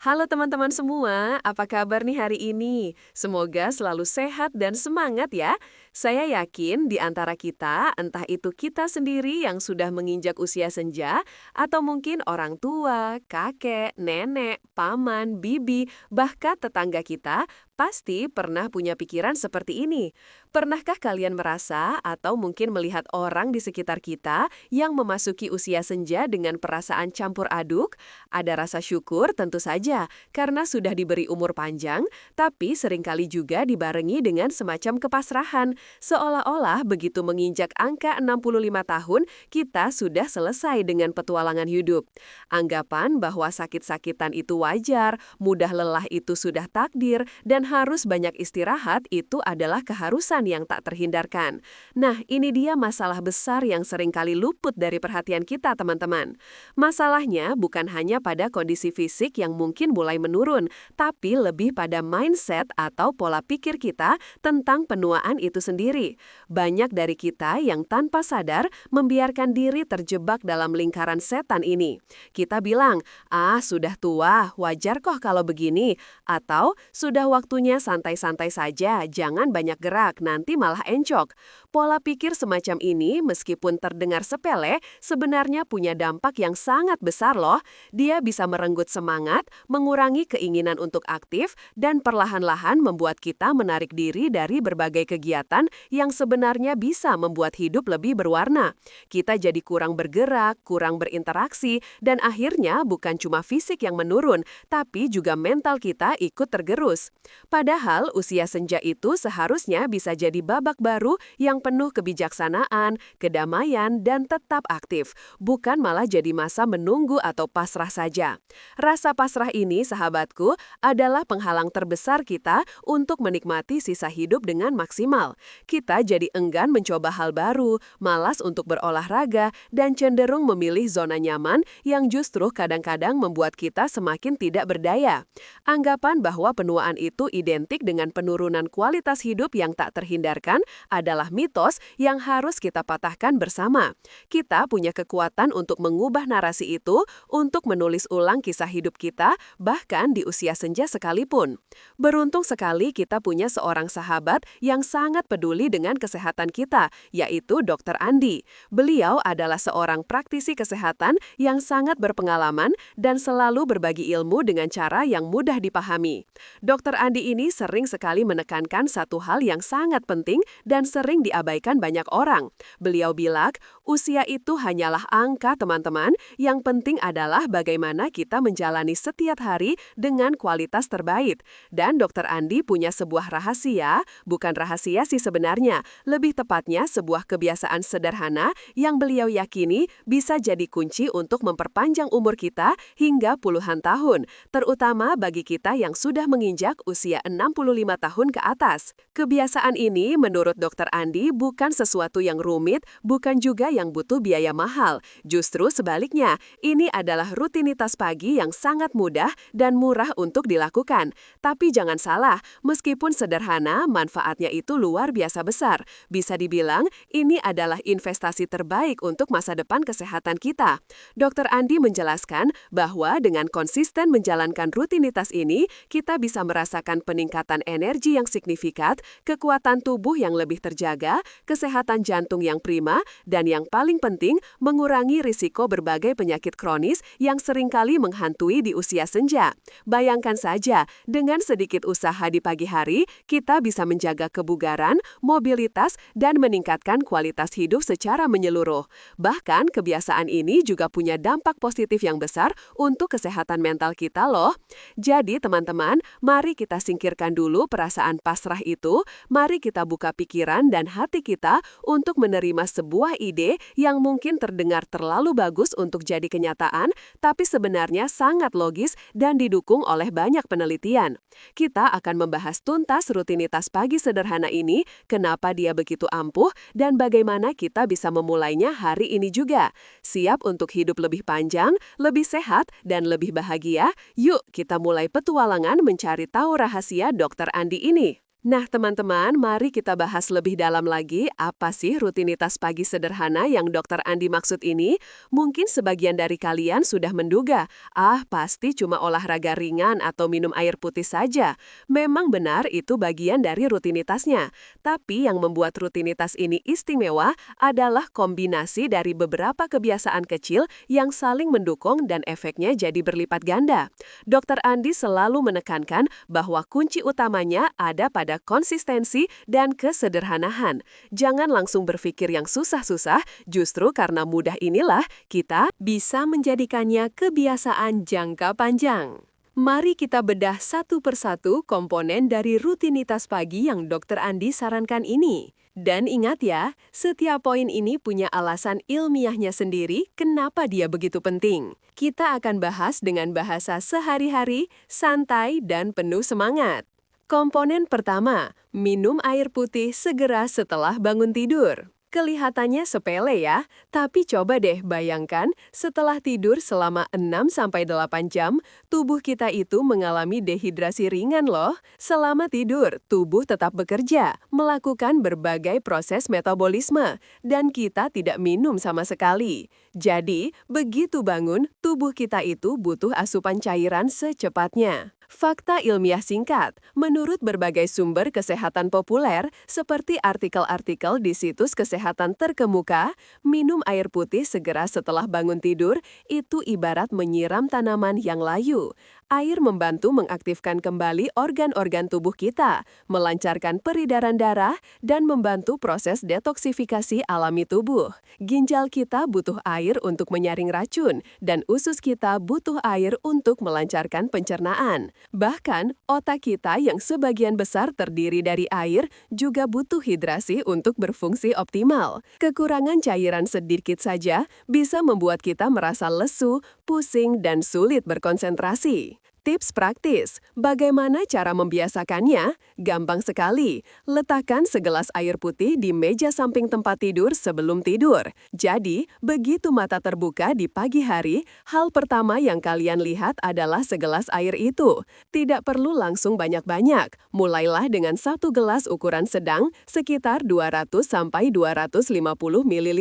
Halo teman-teman semua, apa kabar nih hari ini? Semoga selalu sehat dan semangat ya. Saya yakin di antara kita, entah itu kita sendiri yang sudah menginjak usia senja, atau mungkin orang tua, kakek, nenek, paman, bibi, bahkan tetangga kita, pasti pernah punya pikiran seperti ini. Pernahkah kalian merasa atau mungkin melihat orang di sekitar kita yang memasuki usia senja dengan perasaan campur aduk? Ada rasa syukur tentu saja, karena sudah diberi umur panjang, tapi seringkali juga dibarengi dengan semacam kepasrahan, seolah-olah begitu menginjak angka 65 tahun, kita sudah selesai dengan petualangan hidup. Anggapan bahwa sakit-sakitan itu wajar, mudah lelah itu sudah takdir, dan harus banyak istirahat itu adalah keharusan yang tak terhindarkan. Nah, ini dia masalah besar yang seringkali luput dari perhatian kita, teman-teman. Masalahnya bukan hanya pada kondisi fisik yang mungkin mulai menurun, tapi lebih pada mindset atau pola pikir kita tentang penuaan itu sendiri. Banyak dari kita yang tanpa sadar membiarkan diri terjebak dalam lingkaran setan ini. Kita bilang, sudah tua, wajar kok kalau begini. Atau, sudah waktunya santai-santai saja, jangan banyak gerak, nanti malah encok. Pola pikir semacam ini, meskipun terdengar sepele, sebenarnya punya dampak yang sangat besar loh. Dia bisa merenggut semangat, mengurangi keinginan untuk aktif, dan perlahan-lahan membuat kita menarik diri dari berbagai kegiatan yang sebenarnya bisa membuat hidup lebih berwarna. Kita jadi kurang bergerak, kurang berinteraksi, dan akhirnya bukan cuma fisik yang menurun, tapi juga mental kita ikut tergerus. Padahal usia senja itu seharusnya bisa jadi babak baru yang penuh kebijaksanaan, kedamaian, dan tetap aktif, bukan malah jadi masa menunggu atau pasrah saja. Rasa pasrah ini, sahabatku, adalah penghalang terbesar kita untuk menikmati sisa hidup dengan maksimal. Kita jadi enggan mencoba hal baru, malas untuk berolahraga, dan cenderung memilih zona nyaman yang justru kadang-kadang membuat kita semakin tidak berdaya. Anggapan bahwa penuaan itu identik dengan penurunan kualitas hidup yang tak terhindarkan adalah mitos yang harus kita patahkan bersama. Kita punya kekuatan untuk mengubah narasi itu, untuk menulis ulang kisah hidup kita, bahkan di usia senja sekalipun. Beruntung sekali kita punya seorang sahabat yang sangat peduli dengan kesehatan kita, yaitu Dr. Andi. Beliau adalah seorang praktisi kesehatan yang sangat berpengalaman dan selalu berbagi ilmu dengan cara yang mudah dipahami. Dr. Andi ini sering sekali menekankan satu hal yang sangat penting dan sering diabaikan banyak orang. Beliau bilang, usia itu hanyalah angka, teman-teman. Yang penting adalah bagaimana kita menjalani setiap hari dengan kualitas terbaik. Dan Dr. Andi punya sebuah rahasia, bukan rahasia sih sebenarnya, lebih tepatnya sebuah kebiasaan sederhana yang beliau yakini bisa jadi kunci untuk memperpanjang umur kita hingga puluhan tahun, terutama bagi kita yang sudah menginjak usia 65 tahun ke atas. Kebiasaan ini menurut Dr. Andi bukan sesuatu yang rumit, bukan juga yang butuh biaya mahal. Justru sebaliknya, ini adalah rutinitas pagi yang sangat mudah dan murah untuk dilakukan. Tapi jangan salah, meskipun sederhana, manfaatnya itu luar biasa besar. Bisa dibilang, ini adalah investasi terbaik untuk masa depan kesehatan kita. Dr. Andi menjelaskan bahwa dengan konsisten menjalankan rutinitas ini, kita bisa merasakan peningkatan energi yang signifikan, kekuatan tubuh yang lebih terjaga, kesehatan jantung yang prima, dan yang paling penting, mengurangi risiko berbagai penyakit kronis yang seringkali menghantui di usia senja. Bayangkan saja, dengan sedikit usaha di pagi hari, kita bisa menjaga kebugaran, mobilitas, dan meningkatkan kualitas hidup secara menyeluruh. Bahkan, kebiasaan ini juga punya dampak positif yang besar untuk kesehatan mental kita loh. Jadi, teman-teman, mari kita singkirkan dulu perasaan pasrah itu, mari kita buka pikiran dan hati kita untuk menerima sebuah ide yang mungkin terdengar terlalu bagus untuk jadi kenyataan, tapi sebenarnya sangat logis dan didukung oleh banyak penelitian. Kita akan membahas tuntas rutinitas pagi sederhana ini, kenapa dia begitu ampuh, dan bagaimana kita bisa memulainya hari ini juga. Siap untuk hidup lebih panjang, lebih sehat, dan lebih bahagia? Yuk kita mulai petualangan mencari tahu rahasia Dr. Andi ini. Nah, teman-teman, mari kita bahas lebih dalam lagi apa sih rutinitas pagi sederhana yang Dokter Andi maksud ini. Mungkin sebagian dari kalian sudah menduga, pasti cuma olahraga ringan atau minum air putih saja. Memang benar itu bagian dari rutinitasnya. Tapi yang membuat rutinitas ini istimewa adalah kombinasi dari beberapa kebiasaan kecil yang saling mendukung dan efeknya jadi berlipat ganda. Dokter Andi selalu menekankan bahwa kunci utamanya ada pada konsistensi dan kesederhanaan. Jangan langsung berpikir yang susah-susah, justru karena mudah inilah kita bisa menjadikannya kebiasaan jangka panjang. Mari kita bedah satu persatu komponen dari rutinitas pagi yang Dokter Andi sarankan ini. Dan ingat ya, setiap poin ini punya alasan ilmiahnya sendiri kenapa dia begitu penting. Kita akan bahas dengan bahasa sehari-hari, santai, dan penuh semangat. Komponen pertama, minum air putih segera setelah bangun tidur. Kelihatannya sepele ya, tapi coba deh bayangkan setelah tidur selama 6-8 jam, tubuh kita itu mengalami dehidrasi ringan loh. Selama tidur, tubuh tetap bekerja, melakukan berbagai proses metabolisme, dan kita tidak minum sama sekali. Jadi, begitu bangun, tubuh kita itu butuh asupan cairan secepatnya. Fakta ilmiah singkat, menurut berbagai sumber kesehatan populer, seperti artikel-artikel di situs kesehatan terkemuka, minum air putih segera setelah bangun tidur itu ibarat menyiram tanaman yang layu. Air membantu mengaktifkan kembali organ-organ tubuh kita, melancarkan peredaran darah, dan membantu proses detoksifikasi alami tubuh. Ginjal kita butuh air untuk menyaring racun, dan usus kita butuh air untuk melancarkan pencernaan. Bahkan, otak kita yang sebagian besar terdiri dari air juga butuh hidrasi untuk berfungsi optimal. Kekurangan cairan sedikit saja bisa membuat kita merasa lesu, pusing, dan sulit berkonsentrasi. Tips praktis, bagaimana cara membiasakannya? Gampang sekali, letakkan segelas air putih di meja samping tempat tidur sebelum tidur. Jadi, begitu mata terbuka di pagi hari, hal pertama yang kalian lihat adalah segelas air itu. Tidak perlu langsung banyak-banyak, mulailah dengan satu gelas ukuran sedang, sekitar 200-250 ml.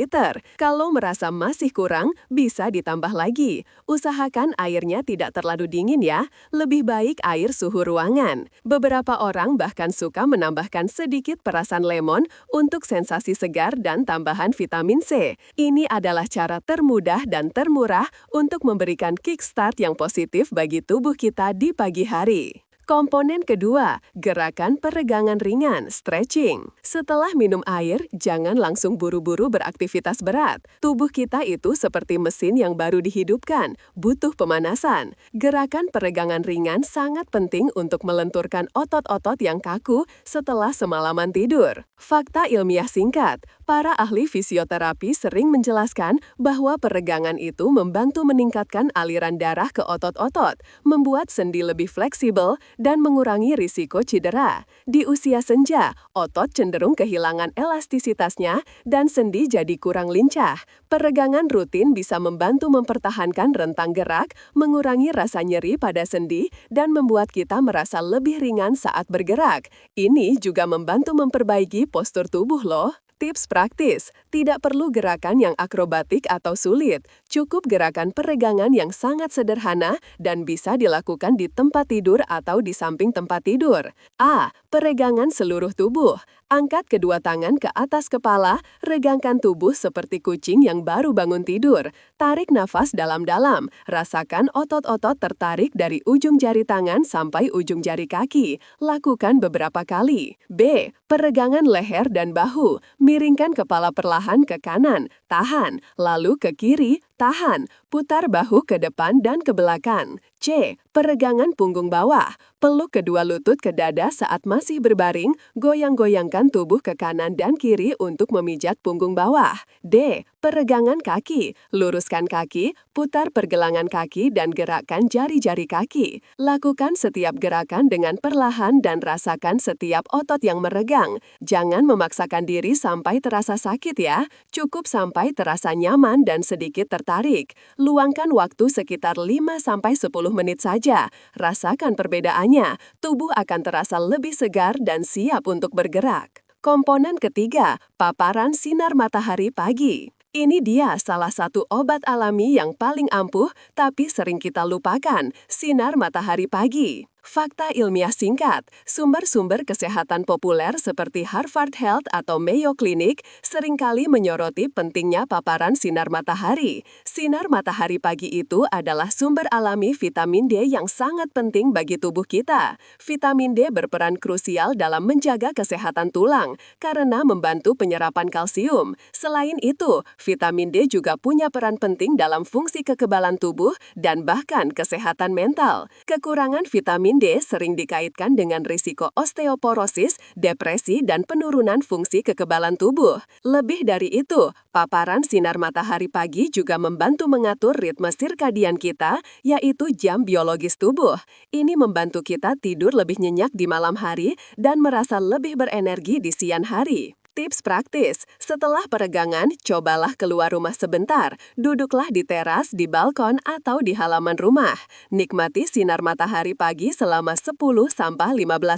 Kalau merasa masih kurang, bisa ditambah lagi. Usahakan airnya tidak terlalu dingin ya. Lebih baik air suhu ruangan. Beberapa orang bahkan suka menambahkan sedikit perasan lemon untuk sensasi segar dan tambahan vitamin C. Ini adalah cara termudah dan termurah untuk memberikan kickstart yang positif bagi tubuh kita di pagi hari. Komponen kedua, gerakan peregangan ringan, stretching. Setelah minum air, jangan langsung buru-buru beraktivitas berat. Tubuh kita itu seperti mesin yang baru dihidupkan, butuh pemanasan. Gerakan peregangan ringan sangat penting untuk melenturkan otot-otot yang kaku setelah semalaman tidur. Fakta ilmiah singkat, para ahli fisioterapi sering menjelaskan bahwa peregangan itu membantu meningkatkan aliran darah ke otot-otot, membuat sendi lebih fleksibel, dan mengurangi risiko cedera. Di usia senja, otot cenderung kehilangan elastisitasnya dan sendi jadi kurang lincah. Peregangan rutin bisa membantu mempertahankan rentang gerak, mengurangi rasa nyeri pada sendi, dan membuat kita merasa lebih ringan saat bergerak. Ini juga membantu memperbaiki postur tubuh loh. Tips praktis, tidak perlu gerakan yang akrobatik atau sulit, cukup gerakan peregangan yang sangat sederhana dan bisa dilakukan di tempat tidur atau di samping tempat tidur. A. Peregangan seluruh tubuh. Angkat kedua tangan ke atas kepala, regangkan tubuh seperti kucing yang baru bangun tidur. Tarik nafas dalam-dalam, rasakan otot-otot tertarik dari ujung jari tangan sampai ujung jari kaki. Lakukan beberapa kali. B. Peregangan leher dan bahu. Miringkan kepala perlahan ke kanan, tahan, lalu ke kiri, tahan. Putar bahu ke depan dan ke belakang. C. Peregangan punggung bawah. Peluk kedua lutut ke dada saat masih berbaring, goyang-goyangkan tubuh ke kanan dan kiri untuk memijat punggung bawah. D. Peregangan kaki. Luruskan kaki, putar pergelangan kaki dan gerakkan jari-jari kaki. Lakukan setiap gerakan dengan perlahan dan rasakan setiap otot yang meregang. Jangan memaksakan diri sampai terasa sakit ya. Cukup sampai terasa nyaman dan sedikit tertarik. tertarik. Luangkan waktu sekitar 5-10 menit saja. Rasakan perbedaannya. Tubuh akan terasa lebih segar dan siap untuk bergerak. Komponen ketiga, paparan sinar matahari pagi. Ini dia salah satu obat alami yang paling ampuh tapi sering kita lupakan, sinar matahari pagi. Fakta ilmiah singkat, sumber-sumber kesehatan populer seperti Harvard Health atau Mayo Clinic seringkali menyoroti pentingnya paparan sinar matahari. Sinar matahari pagi itu adalah sumber alami vitamin D yang sangat penting bagi tubuh kita. Vitamin D berperan krusial dalam menjaga kesehatan tulang karena membantu penyerapan kalsium. Selain itu, vitamin D juga punya peran penting dalam fungsi kekebalan tubuh dan bahkan kesehatan mental. Kekurangan vitamin D sering dikaitkan dengan risiko osteoporosis, depresi, dan penurunan fungsi kekebalan tubuh. Lebih dari itu, paparan sinar matahari pagi juga membantu mengatur ritme sirkadian kita, yaitu jam biologis tubuh. Ini membantu kita tidur lebih nyenyak di malam hari dan merasa lebih berenergi di siang hari. Tips praktis, setelah peregangan, cobalah keluar rumah sebentar. Duduklah di teras, di balkon, atau di halaman rumah. Nikmati sinar matahari pagi selama 10-15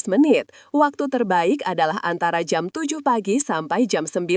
menit. Waktu terbaik adalah antara jam 7 pagi sampai jam 9,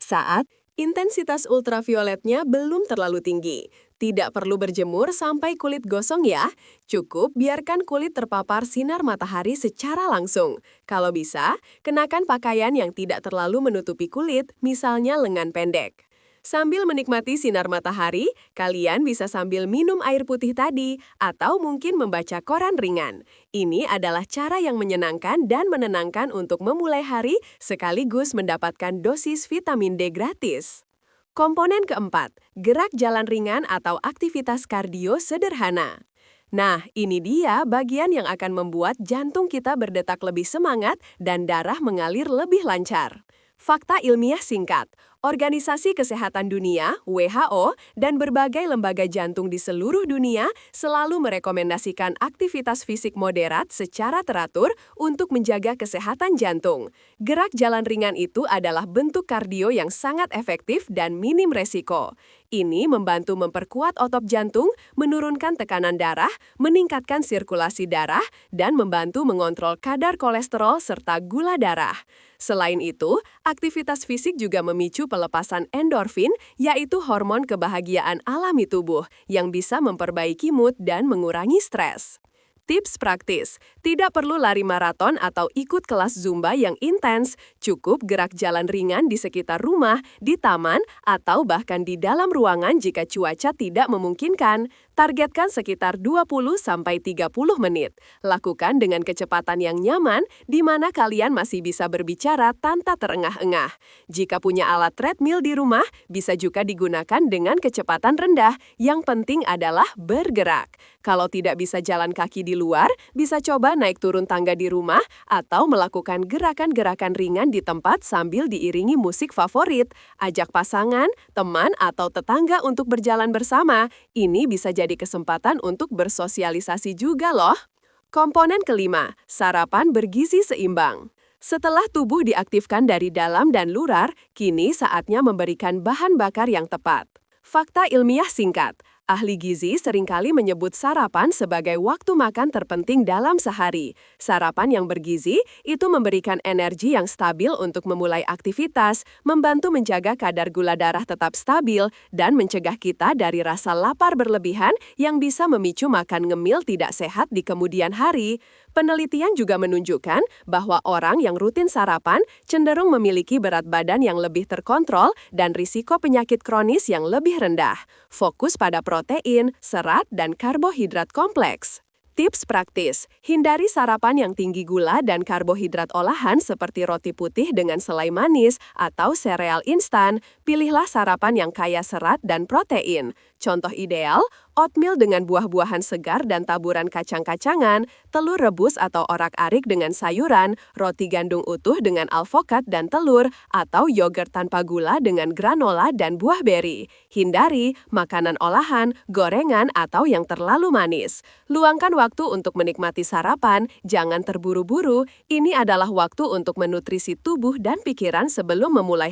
saat intensitas ultravioletnya belum terlalu tinggi. Tidak perlu berjemur sampai kulit gosong ya. Cukup biarkan kulit terpapar sinar matahari secara langsung. Kalau bisa, kenakan pakaian yang tidak terlalu menutupi kulit, misalnya lengan pendek. Sambil menikmati sinar matahari, kalian bisa sambil minum air putih tadi atau mungkin membaca koran ringan. Ini adalah cara yang menyenangkan dan menenangkan untuk memulai hari sekaligus mendapatkan dosis vitamin D gratis. Komponen keempat, gerak jalan ringan atau aktivitas kardio sederhana. Nah, ini dia bagian yang akan membuat jantung kita berdetak lebih semangat dan darah mengalir lebih lancar. Fakta ilmiah singkat, Organisasi Kesehatan Dunia, WHO, dan berbagai lembaga jantung di seluruh dunia selalu merekomendasikan aktivitas fisik moderat secara teratur untuk menjaga kesehatan jantung. Gerak jalan ringan itu adalah bentuk kardio yang sangat efektif dan minim resiko. Ini membantu memperkuat otot jantung, menurunkan tekanan darah, meningkatkan sirkulasi darah, dan membantu mengontrol kadar kolesterol serta gula darah. Selain itu, aktivitas fisik juga memicu pelepasan endorfin, yaitu hormon kebahagiaan alami tubuh, yang bisa memperbaiki mood dan mengurangi stres. Tips praktis, tidak perlu lari maraton atau ikut kelas Zumba yang intens, cukup gerak jalan ringan di sekitar rumah, di taman, atau bahkan di dalam ruangan jika cuaca tidak memungkinkan. Targetkan sekitar 20-30 menit. Lakukan dengan kecepatan yang nyaman, di mana kalian masih bisa berbicara tanpa terengah-engah. Jika punya alat treadmill di rumah, bisa juga digunakan dengan kecepatan rendah. Yang penting adalah bergerak. Kalau tidak bisa jalan kaki di luar, bisa coba naik turun tangga di rumah atau melakukan gerakan-gerakan ringan di tempat sambil diiringi musik favorit. Ajak pasangan, teman, atau tetangga untuk berjalan bersama. Ini bisa jadi kesempatan untuk bersosialisasi juga loh. Komponen kelima, sarapan bergizi seimbang. Setelah tubuh diaktifkan dari dalam dan luar, kini saatnya memberikan bahan bakar yang tepat. Fakta ilmiah singkat. Ahli gizi seringkali menyebut sarapan sebagai waktu makan terpenting dalam sehari. Sarapan yang bergizi itu memberikan energi yang stabil untuk memulai aktivitas, membantu menjaga kadar gula darah tetap stabil, dan mencegah kita dari rasa lapar berlebihan yang bisa memicu makan ngemil tidak sehat di kemudian hari. Penelitian juga menunjukkan bahwa orang yang rutin sarapan cenderung memiliki berat badan yang lebih terkontrol dan risiko penyakit kronis yang lebih rendah. Fokus pada protein, serat, dan karbohidrat kompleks. Tips praktis, hindari sarapan yang tinggi gula dan karbohidrat olahan seperti roti putih dengan selai manis atau sereal instan. Pilihlah sarapan yang kaya serat dan protein. Contoh ideal, oatmeal dengan buah-buahan segar dan taburan kacang-kacangan, telur rebus atau orak-arik dengan sayuran, roti gandum utuh dengan alpukat dan telur, atau yogurt tanpa gula dengan granola dan buah beri. Hindari makanan olahan, gorengan, atau yang terlalu manis. Luangkan waktu untuk menikmati sarapan, jangan terburu-buru. Ini adalah waktu untuk menutrisi tubuh dan pikiran sebelum memulai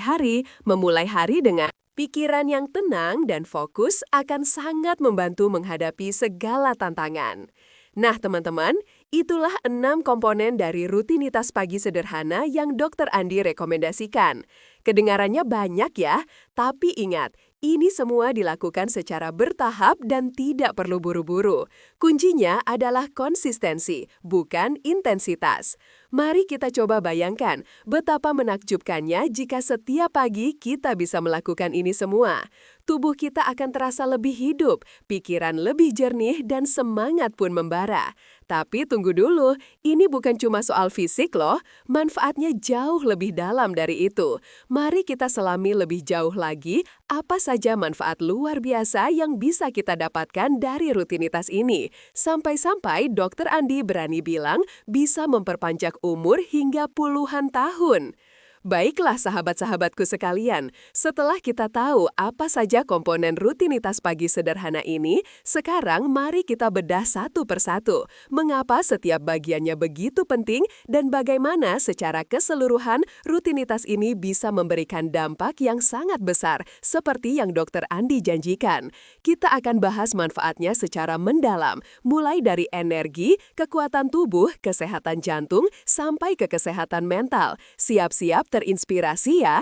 hari dengan Pikiran yang tenang dan fokus akan sangat membantu menghadapi segala tantangan. Nah, teman-teman, itulah 6 komponen dari rutinitas pagi sederhana yang Dokter Andi rekomendasikan. Kedengarannya banyak ya, tapi ingat, ini semua dilakukan secara bertahap dan tidak perlu buru-buru. Kuncinya adalah konsistensi, bukan intensitas. Mari kita coba bayangkan betapa menakjubkannya jika setiap pagi kita bisa melakukan ini semua. Tubuh kita akan terasa lebih hidup, pikiran lebih jernih, dan semangat pun membara. Tapi tunggu dulu, ini bukan cuma soal fisik loh, manfaatnya jauh lebih dalam dari itu. Mari kita selami lebih jauh lagi apa saja manfaat luar biasa yang bisa kita dapatkan dari rutinitas ini. Sampai-sampai Dokter Andi berani bilang bisa memperpanjang umur hingga puluhan tahun. Baiklah sahabat-sahabatku sekalian, setelah kita tahu apa saja komponen rutinitas pagi sederhana ini, sekarang mari kita bedah satu persatu. Mengapa setiap bagiannya begitu penting dan bagaimana secara keseluruhan rutinitas ini bisa memberikan dampak yang sangat besar seperti yang Dokter Andi janjikan. Kita akan bahas manfaatnya secara mendalam, mulai dari energi, kekuatan tubuh, kesehatan jantung, sampai ke kesehatan mental. Siap-siap terinspirasi ya.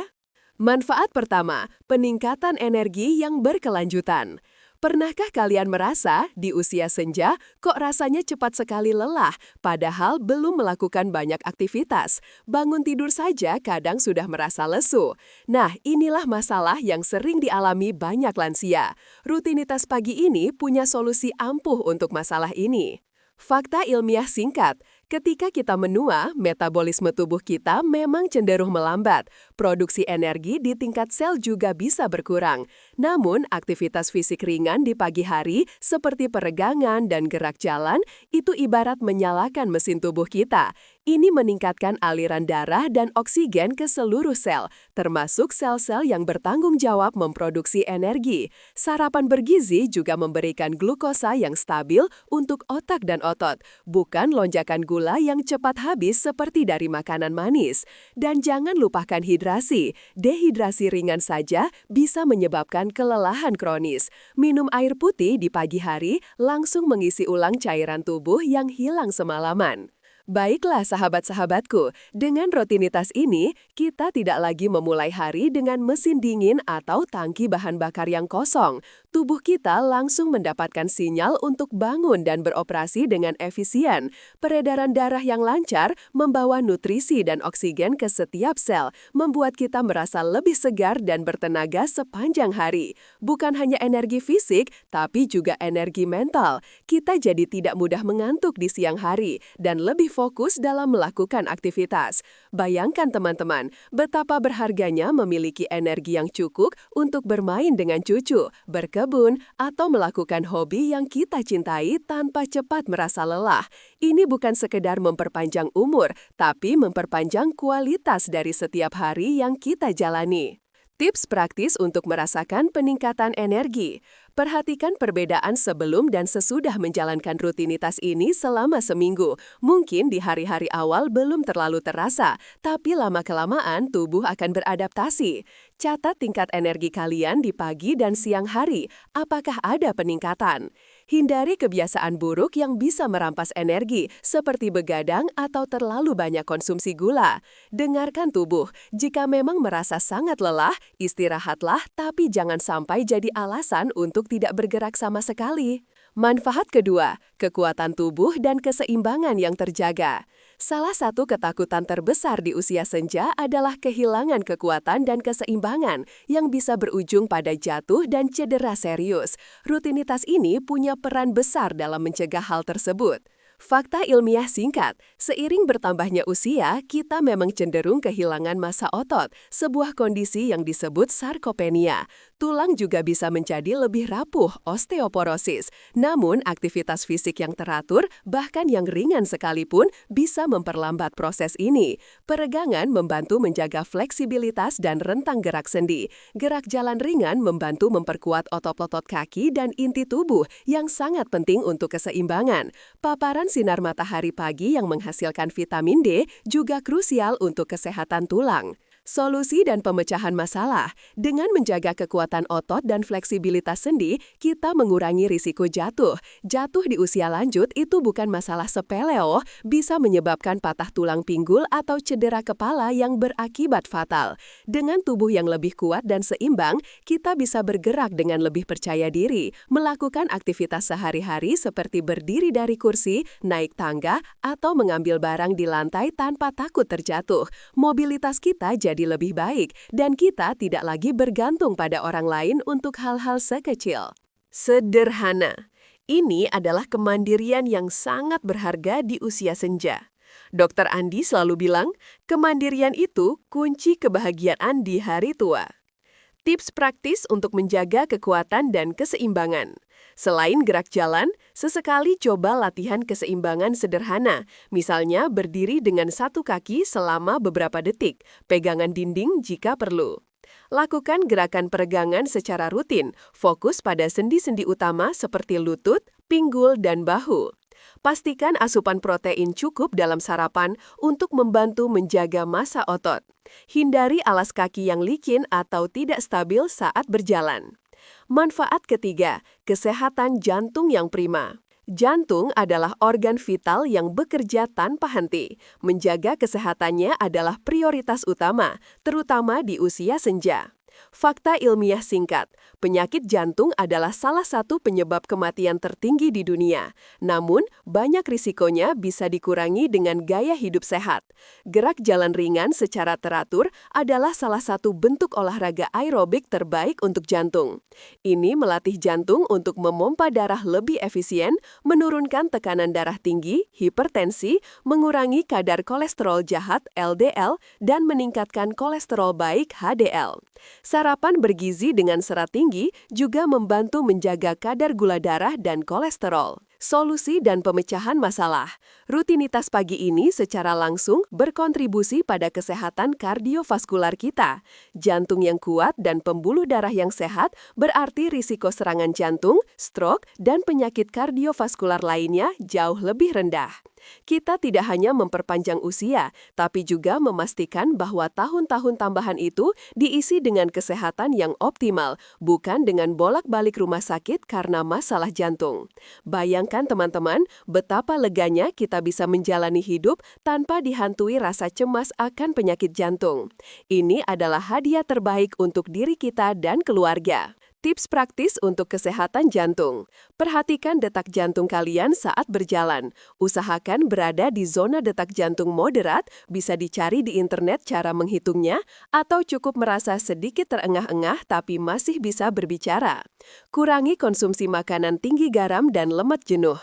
Manfaat pertama, peningkatan energi yang berkelanjutan. Pernahkah kalian merasa di usia senja kok rasanya cepat sekali lelah, padahal belum melakukan banyak aktivitas? Bangun tidur saja kadang sudah merasa lesu. Nah, inilah masalah yang sering dialami banyak lansia. Rutinitas pagi ini punya solusi ampuh untuk masalah ini. Fakta ilmiah singkat, ketika kita menua, metabolisme tubuh kita memang cenderung melambat. Produksi energi di tingkat sel juga bisa berkurang. Namun, aktivitas fisik ringan di pagi hari seperti peregangan dan gerak jalan itu ibarat menyalakan mesin tubuh kita. Ini meningkatkan aliran darah dan oksigen ke seluruh sel, termasuk sel-sel yang bertanggung jawab memproduksi energi. Sarapan bergizi juga memberikan glukosa yang stabil untuk otak dan otot, bukan lonjakan gula yang cepat habis seperti dari makanan manis. Dan jangan lupakan hidrasi. Dehidrasi ringan saja bisa menyebabkan kelelahan kronis. Minum air putih di pagi hari langsung mengisi ulang cairan tubuh yang hilang semalaman. Baiklah sahabat-sahabatku, dengan rutinitas ini, kita tidak lagi memulai hari dengan mesin dingin atau tangki bahan bakar yang kosong. Tubuh kita langsung mendapatkan sinyal untuk bangun dan beroperasi dengan efisien. Peredaran darah yang lancar membawa nutrisi dan oksigen ke setiap sel, membuat kita merasa lebih segar dan bertenaga sepanjang hari. Bukan hanya energi fisik, tapi juga energi mental. Kita jadi tidak mudah mengantuk di siang hari dan lebih fokus dalam melakukan aktivitas. Bayangkan teman-teman, betapa berharganya memiliki energi yang cukup untuk bermain dengan cucu, berkebun, atau melakukan hobi yang kita cintai tanpa cepat merasa lelah. Ini bukan sekedar memperpanjang umur, tapi memperpanjang kualitas dari setiap hari yang kita jalani. Tips praktis untuk merasakan peningkatan energi. Perhatikan perbedaan sebelum dan sesudah menjalankan rutinitas ini selama seminggu. Mungkin di hari-hari awal belum terlalu terasa, tapi lama-kelamaan tubuh akan beradaptasi. Catat tingkat energi kalian di pagi dan siang hari. Apakah ada peningkatan? Hindari kebiasaan buruk yang bisa merampas energi, seperti begadang atau terlalu banyak konsumsi gula. Dengarkan tubuh. Jika memang merasa sangat lelah, istirahatlah, tapi jangan sampai jadi alasan untuk tidak bergerak sama sekali. Manfaat kedua, kekuatan tubuh dan keseimbangan yang terjaga. Salah satu ketakutan terbesar di usia senja adalah kehilangan kekuatan dan keseimbangan yang bisa berujung pada jatuh dan cedera serius. Rutinitas ini punya peran besar dalam mencegah hal tersebut. Fakta ilmiah singkat, seiring bertambahnya usia, kita memang cenderung kehilangan massa otot, sebuah kondisi yang disebut sarkopenia. Tulang juga bisa menjadi lebih rapuh, osteoporosis. Namun, aktivitas fisik yang teratur, bahkan yang ringan sekalipun, bisa memperlambat proses ini. Peregangan membantu menjaga fleksibilitas dan rentang gerak sendi. Gerak jalan ringan membantu memperkuat otot-otot kaki dan inti tubuh yang sangat penting untuk keseimbangan. Paparan sinar matahari pagi yang menghasilkan vitamin D juga krusial untuk kesehatan tulang. Solusi dan pemecahan masalah. Dengan menjaga kekuatan otot dan fleksibilitas sendi, kita mengurangi risiko jatuh. Jatuh di usia lanjut itu bukan masalah sepele loh, bisa menyebabkan patah tulang pinggul atau cedera kepala yang berakibat fatal. Dengan tubuh yang lebih kuat dan seimbang, kita bisa bergerak dengan lebih percaya diri, melakukan aktivitas sehari-hari seperti berdiri dari kursi, naik tangga, atau mengambil barang di lantai tanpa takut terjatuh. Mobilitas kita jadi lebih baik, dan kita tidak lagi bergantung pada orang lain untuk hal-hal sekecil. Sederhana. Ini adalah kemandirian yang sangat berharga di usia senja. Dr. Andi selalu bilang, kemandirian itu kunci kebahagiaan di hari tua. Tips praktis untuk menjaga kekuatan dan keseimbangan. Selain gerak jalan, sesekali coba latihan keseimbangan sederhana. Misalnya berdiri dengan satu kaki selama beberapa detik, pegangan dinding jika perlu. Lakukan gerakan peregangan secara rutin, fokus pada sendi-sendi utama seperti lutut, pinggul, dan bahu. Pastikan asupan protein cukup dalam sarapan untuk membantu menjaga massa otot. Hindari alas kaki yang licin atau tidak stabil saat berjalan. Manfaat ketiga, kesehatan jantung yang prima. Jantung adalah organ vital yang bekerja tanpa henti. Menjaga kesehatannya adalah prioritas utama, terutama di usia senja. Fakta ilmiah singkat, penyakit jantung adalah salah satu penyebab kematian tertinggi di dunia. Namun, banyak risikonya bisa dikurangi dengan gaya hidup sehat. Gerak jalan ringan secara teratur adalah salah satu bentuk olahraga aerobik terbaik untuk jantung. Ini melatih jantung untuk memompa darah lebih efisien, menurunkan tekanan darah tinggi, hipertensi, mengurangi kadar kolesterol jahat LDL, dan meningkatkan kolesterol baik HDL. Sarapan bergizi dengan serat tinggi juga membantu menjaga kadar gula darah dan kolesterol. Solusi dan pemecahan masalah. Rutinitas pagi ini secara langsung berkontribusi pada kesehatan kardiovaskular kita. Jantung yang kuat dan pembuluh darah yang sehat berarti risiko serangan jantung, stroke, dan penyakit kardiovaskular lainnya jauh lebih rendah. Kita tidak hanya memperpanjang usia, tapi juga memastikan bahwa tahun-tahun tambahan itu diisi dengan kesehatan yang optimal, bukan dengan bolak-balik rumah sakit karena masalah jantung. Bayangkan teman-teman, betapa leganya kita bisa menjalani hidup tanpa dihantui rasa cemas akan penyakit jantung. Ini adalah hadiah terbaik untuk diri kita dan keluarga. Tips praktis untuk kesehatan jantung. Perhatikan detak jantung kalian saat berjalan. Usahakan berada di zona detak jantung moderat, bisa dicari di internet cara menghitungnya, atau cukup merasa sedikit terengah-engah tapi masih bisa berbicara. Kurangi konsumsi makanan tinggi garam dan lemak jenuh.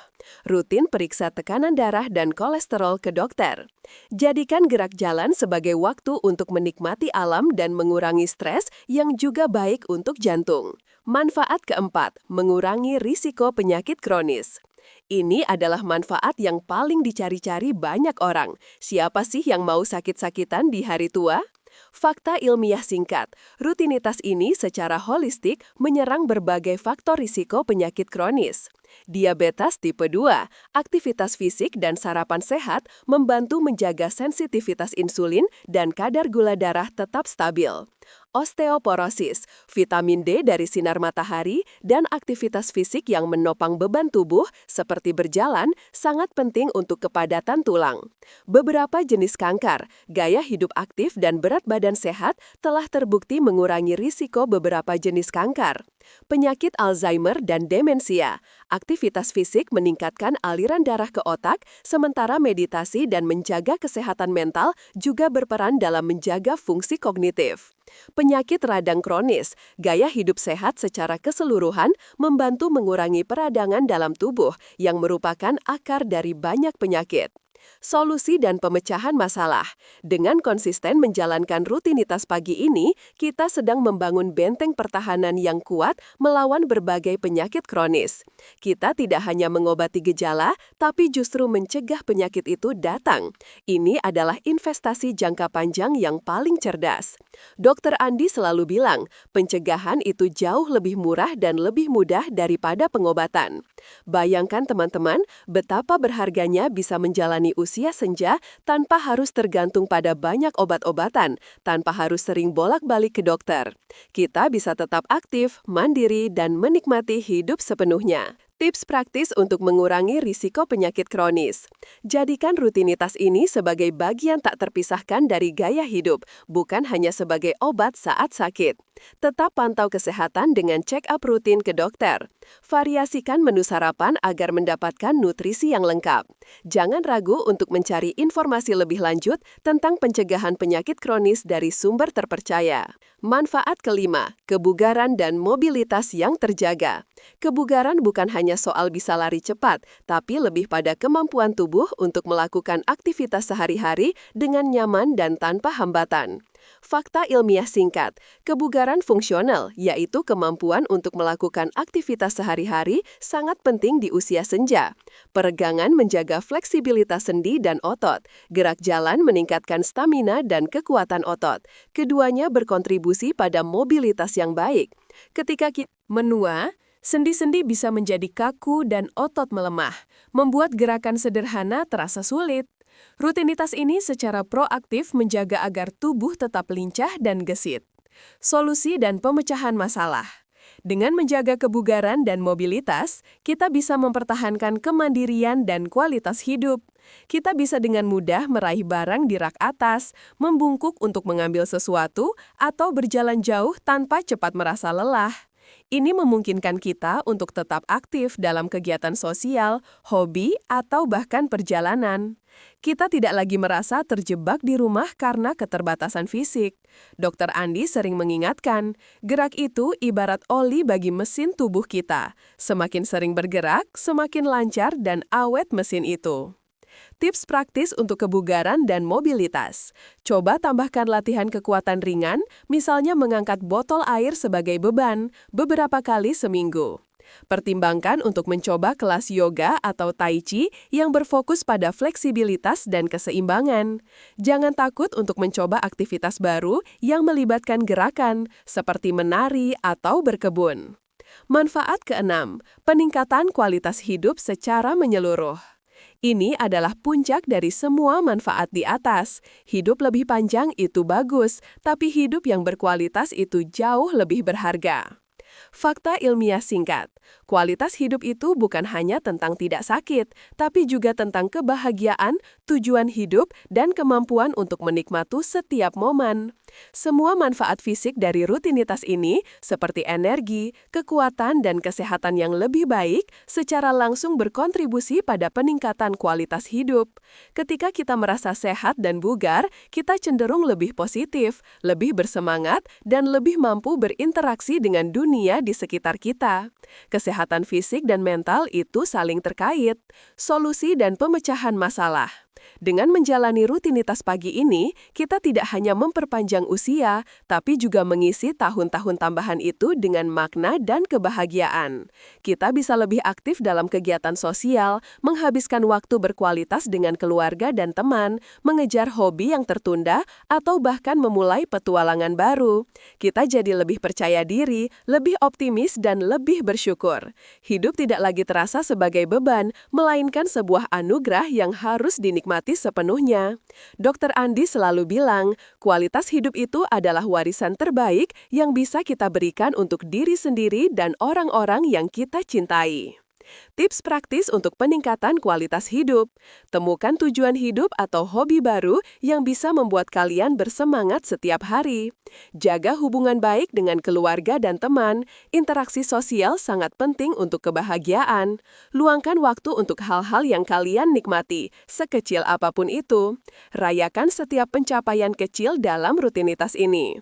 Rutin periksa tekanan darah dan kolesterol ke dokter. Jadikan gerak jalan sebagai waktu untuk menikmati alam dan mengurangi stres yang juga baik untuk jantung. Manfaat keempat, mengurangi risiko penyakit kronis. Ini adalah manfaat yang paling dicari-cari banyak orang. Siapa sih yang mau sakit-sakitan di hari tua? Fakta ilmiah singkat, rutinitas ini secara holistik menyerang berbagai faktor risiko penyakit kronis. Diabetes tipe 2, aktivitas fisik dan sarapan sehat membantu menjaga sensitivitas insulin dan kadar gula darah tetap stabil. Osteoporosis, vitamin D dari sinar matahari, dan aktivitas fisik yang menopang beban tubuh seperti berjalan sangat penting untuk kepadatan tulang. Beberapa jenis kanker, gaya hidup aktif dan berat badan sehat telah terbukti mengurangi risiko beberapa jenis kanker. Penyakit Alzheimer dan demensia, aktivitas fisik meningkatkan aliran darah ke otak, sementara meditasi dan menjaga kesehatan mental juga berperan dalam menjaga fungsi kognitif. Penyakit radang kronis, gaya hidup sehat secara keseluruhan membantu mengurangi peradangan dalam tubuh yang merupakan akar dari banyak penyakit. Solusi dan pemecahan masalah. Dengan konsisten menjalankan rutinitas pagi ini, kita sedang membangun benteng pertahanan yang kuat melawan berbagai penyakit kronis. Kita tidak hanya mengobati gejala, tapi justru mencegah penyakit itu datang. Ini adalah investasi jangka panjang yang paling cerdas. Dr. Andi selalu bilang, pencegahan itu jauh lebih murah dan lebih mudah daripada pengobatan. Bayangkan teman-teman, betapa berharganya bisa menjalani usia usia senja tanpa harus tergantung pada banyak obat-obatan, tanpa harus sering bolak-balik ke dokter. Kita bisa tetap aktif, mandiri, dan menikmati hidup sepenuhnya. Tips praktis untuk mengurangi risiko penyakit kronis. Jadikan rutinitas ini sebagai bagian tak terpisahkan dari gaya hidup, bukan hanya sebagai obat saat sakit. Tetap pantau kesehatan dengan check-up rutin ke dokter. Variasikan menu sarapan agar mendapatkan nutrisi yang lengkap. Jangan ragu untuk mencari informasi lebih lanjut tentang pencegahan penyakit kronis dari sumber terpercaya. Manfaat kelima, kebugaran dan mobilitas yang terjaga. Kebugaran bukan hanya soal bisa lari cepat, tapi lebih pada kemampuan tubuh untuk melakukan aktivitas sehari-hari dengan nyaman dan tanpa hambatan. Fakta ilmiah singkat, kebugaran fungsional, yaitu kemampuan untuk melakukan aktivitas sehari-hari, sangat penting di usia senja. Peregangan menjaga fleksibilitas sendi dan otot, gerak jalan meningkatkan stamina dan kekuatan otot. Keduanya berkontribusi pada mobilitas yang baik. Ketika kita menua, sendi-sendi bisa menjadi kaku dan otot melemah, membuat gerakan sederhana terasa sulit. Rutinitas ini secara proaktif menjaga agar tubuh tetap lincah dan gesit. Solusi dan pemecahan masalah. Dengan menjaga kebugaran dan mobilitas, kita bisa mempertahankan kemandirian dan kualitas hidup. Kita bisa dengan mudah meraih barang di rak atas, membungkuk untuk mengambil sesuatu, atau berjalan jauh tanpa cepat merasa lelah. Ini memungkinkan kita untuk tetap aktif dalam kegiatan sosial, hobi, atau bahkan perjalanan. Kita tidak lagi merasa terjebak di rumah karena keterbatasan fisik. Dr. Andi sering mengingatkan, gerak itu ibarat oli bagi mesin tubuh kita. Semakin sering bergerak, semakin lancar dan awet mesin itu. Tips praktis untuk kebugaran dan mobilitas. Coba tambahkan latihan kekuatan ringan, misalnya mengangkat botol air sebagai beban, beberapa kali seminggu. Pertimbangkan untuk mencoba kelas yoga atau tai chi yang berfokus pada fleksibilitas dan keseimbangan. Jangan takut untuk mencoba aktivitas baru yang melibatkan gerakan, seperti menari atau berkebun. Manfaat keenam, peningkatan kualitas hidup secara menyeluruh. Ini adalah puncak dari semua manfaat di atas. Hidup lebih panjang itu bagus, tapi hidup yang berkualitas itu jauh lebih berharga. Fakta ilmiah singkat, kualitas hidup itu bukan hanya tentang tidak sakit, tapi juga tentang kebahagiaan, tujuan hidup, dan kemampuan untuk menikmati setiap momen. Semua manfaat fisik dari rutinitas ini, seperti energi, kekuatan, dan kesehatan yang lebih baik, secara langsung berkontribusi pada peningkatan kualitas hidup. Ketika kita merasa sehat dan bugar, kita cenderung lebih positif, lebih bersemangat, dan lebih mampu berinteraksi dengan dunia di sekitar kita. Kesehatan fisik dan mental itu saling terkait. Solusi dan pemecahan masalah. Dengan menjalani rutinitas pagi ini, kita tidak hanya memperpanjang usia, tapi juga mengisi tahun-tahun tambahan itu dengan makna dan kebahagiaan. Kita bisa lebih aktif dalam kegiatan sosial, menghabiskan waktu berkualitas dengan keluarga dan teman, mengejar hobi yang tertunda, atau bahkan memulai petualangan baru. Kita jadi lebih percaya diri, lebih optimis, dan lebih bersyukur. Hidup tidak lagi terasa sebagai beban, melainkan sebuah anugerah yang harus dinikmati sepenuhnya. Dr. Andi selalu bilang, kualitas hidup itu adalah warisan terbaik yang bisa kita berikan untuk diri sendiri dan orang-orang yang kita cintai. Tips praktis untuk peningkatan kualitas hidup. Temukan tujuan hidup atau hobi baru yang bisa membuat kalian bersemangat setiap hari. Jaga hubungan baik dengan keluarga dan teman. Interaksi sosial sangat penting untuk kebahagiaan. Luangkan waktu untuk hal-hal yang kalian nikmati, sekecil apapun itu. Rayakan setiap pencapaian kecil dalam rutinitas ini.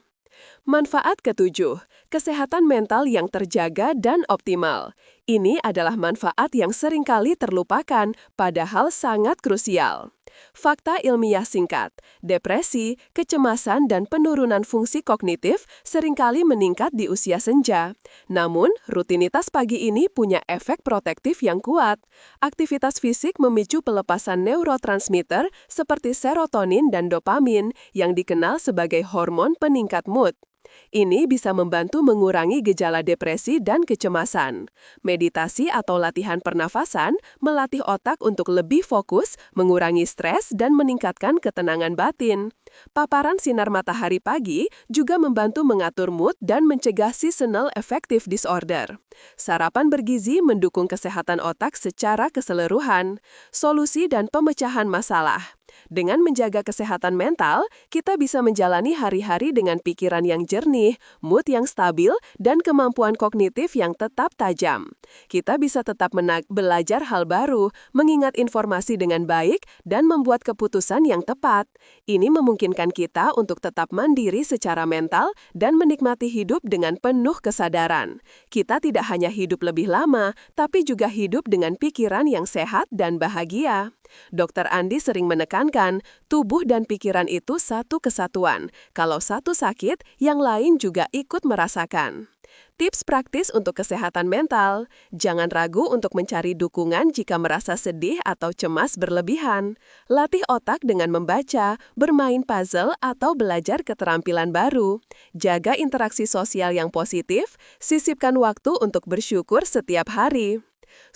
Manfaat ketujuh, kesehatan mental yang terjaga dan optimal. Ini adalah manfaat yang seringkali terlupakan, padahal sangat krusial. Fakta ilmiah singkat, depresi, kecemasan, dan penurunan fungsi kognitif seringkali meningkat di usia senja. Namun, rutinitas pagi ini punya efek protektif yang kuat. Aktivitas fisik memicu pelepasan neurotransmitter seperti serotonin dan dopamin yang dikenal sebagai hormon peningkat mood. Ini bisa membantu mengurangi gejala depresi dan kecemasan. Meditasi atau latihan pernafasan melatih otak untuk lebih fokus, mengurangi stres, dan meningkatkan ketenangan batin. Paparan sinar matahari pagi juga membantu mengatur mood dan mencegah seasonal affective disorder. Sarapan bergizi mendukung kesehatan otak secara keseluruhan. Solusi dan pemecahan masalah. Dengan menjaga kesehatan mental, kita bisa menjalani hari-hari dengan pikiran yang jernih, mood yang stabil, dan kemampuan kognitif yang tetap tajam. Kita bisa tetap belajar hal baru, mengingat informasi dengan baik, dan membuat keputusan yang tepat. Ini memungkinkan kita untuk tetap mandiri secara mental dan menikmati hidup dengan penuh kesadaran. Kita tidak hanya hidup lebih lama, tapi juga hidup dengan pikiran yang sehat dan bahagia. Dr. Andi sering menekankan, tubuh dan pikiran itu satu kesatuan. Kalau satu sakit, yang lain juga ikut merasakan. Tips praktis untuk kesehatan mental. Jangan ragu untuk mencari dukungan jika merasa sedih atau cemas berlebihan. Latih otak dengan membaca, bermain puzzle, atau belajar keterampilan baru. Jaga interaksi sosial yang positif, sisipkan waktu untuk bersyukur setiap hari.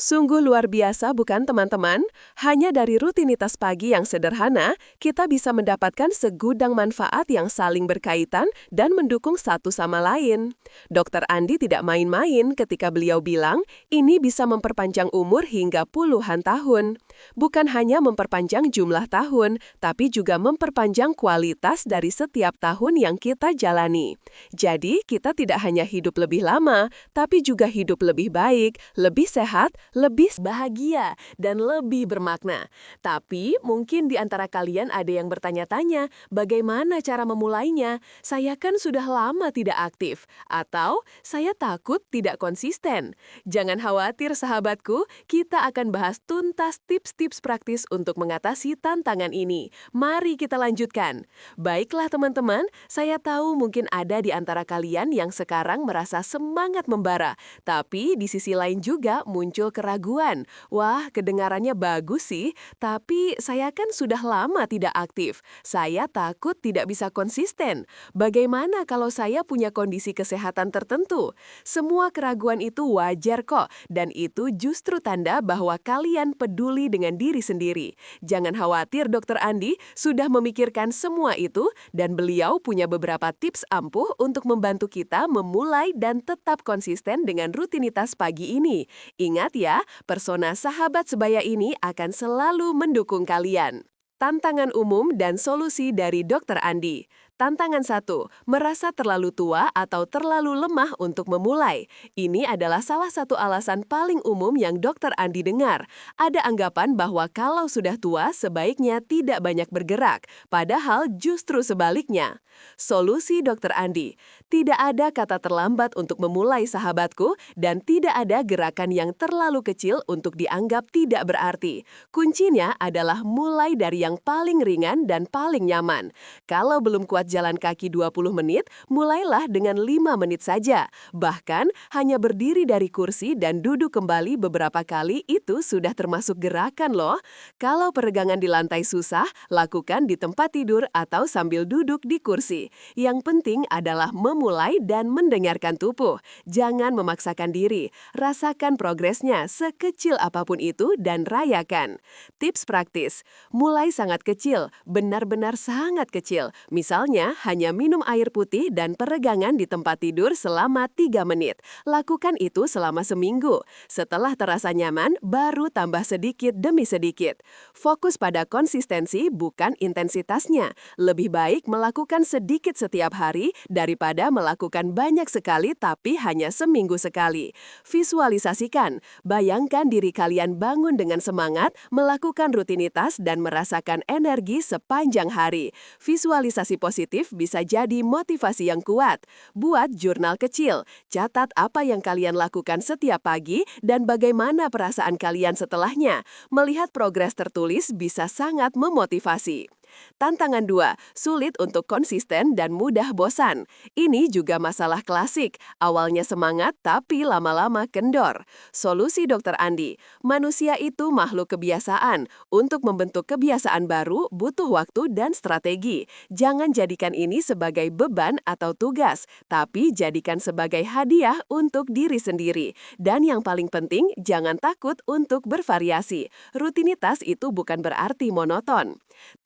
Sungguh luar biasa bukan teman-teman? Hanya dari rutinitas pagi yang sederhana, kita bisa mendapatkan segudang manfaat yang saling berkaitan dan mendukung satu sama lain. Dr. Andi tidak main-main ketika beliau bilang, ini bisa memperpanjang umur hingga puluhan tahun. Bukan hanya memperpanjang jumlah tahun, tapi juga memperpanjang kualitas dari setiap tahun yang kita jalani. Jadi, kita tidak hanya hidup lebih lama, tapi juga hidup lebih baik, lebih sehat, lebih bahagia, dan lebih bermakna. Tapi mungkin di antara kalian ada yang bertanya-tanya, bagaimana cara memulainya? Saya kan sudah lama tidak aktif, atau saya takut tidak konsisten. Jangan khawatir sahabatku, kita akan bahas tuntas tips-tips praktis untuk mengatasi tantangan ini. Mari kita lanjutkan. Baiklah teman-teman, saya tahu mungkin ada di antara kalian yang sekarang merasa semangat membara, tapi di sisi lain juga muncul keraguan. Wah, kedengarannya bagus sih, tapi saya kan sudah lama tidak aktif. Saya takut tidak bisa konsisten. Bagaimana kalau saya punya kondisi kesehatan tertentu? Semua keraguan itu wajar kok, dan itu justru tanda bahwa kalian peduli dengan diri sendiri. Jangan khawatir, Dr. Andi sudah memikirkan semua itu, dan beliau punya beberapa tips ampuh untuk membantu kita memulai dan tetap konsisten dengan rutinitas pagi ini. Ingat ya, persona sahabat sebaya ini akan selalu mendukung kalian. Tantangan umum dan solusi dari Dr. Andi. Tantangan 1, merasa terlalu tua atau terlalu lemah untuk memulai. Ini adalah salah satu alasan paling umum yang Dr. Andi dengar. Ada anggapan bahwa kalau sudah tua, sebaiknya tidak banyak bergerak. Padahal justru sebaliknya. Solusi Dr. Andi. Tidak ada kata terlambat untuk memulai sahabatku, dan tidak ada gerakan yang terlalu kecil untuk dianggap tidak berarti. Kuncinya adalah mulai dari yang paling ringan dan paling nyaman. Kalau belum kuat jalan kaki 20 menit, mulailah dengan 5 menit saja. Bahkan, hanya berdiri dari kursi dan duduk kembali beberapa kali itu sudah termasuk gerakan loh. Kalau peregangan di lantai susah, lakukan di tempat tidur atau sambil duduk di kursi. Yang penting adalah memulai dan mendengarkan tubuh. Jangan memaksakan diri. Rasakan progresnya sekecil apapun itu dan rayakan. Tips praktis. Mulai sangat kecil, benar-benar sangat kecil. Misalnya, hanya minum air putih dan peregangan di tempat tidur selama 3 menit. Lakukan itu selama seminggu. Setelah terasa nyaman, baru tambah sedikit demi sedikit. Fokus pada konsistensi bukan intensitasnya. Lebih baik melakukan sedikit setiap hari daripada melakukan banyak sekali tapi hanya seminggu sekali. Visualisasikan. Bayangkan diri kalian bangun dengan semangat, melakukan rutinitas dan merasakan energi sepanjang hari. Visualisasi positif bisa jadi motivasi yang kuat. Buat jurnal kecil, catat apa yang kalian lakukan setiap pagi dan bagaimana perasaan kalian setelahnya. Melihat progres tertulis bisa sangat memotivasi. Tantangan 2, sulit untuk konsisten dan mudah bosan. Ini juga masalah klasik, awalnya semangat tapi lama-lama kendor. Solusi Dr. Andi, manusia itu makhluk kebiasaan. Untuk membentuk kebiasaan baru butuh waktu dan strategi. Jangan jadikan ini sebagai beban atau tugas, tapi jadikan sebagai hadiah untuk diri sendiri. Dan yang paling penting, jangan takut untuk bervariasi. Rutinitas itu bukan berarti monoton.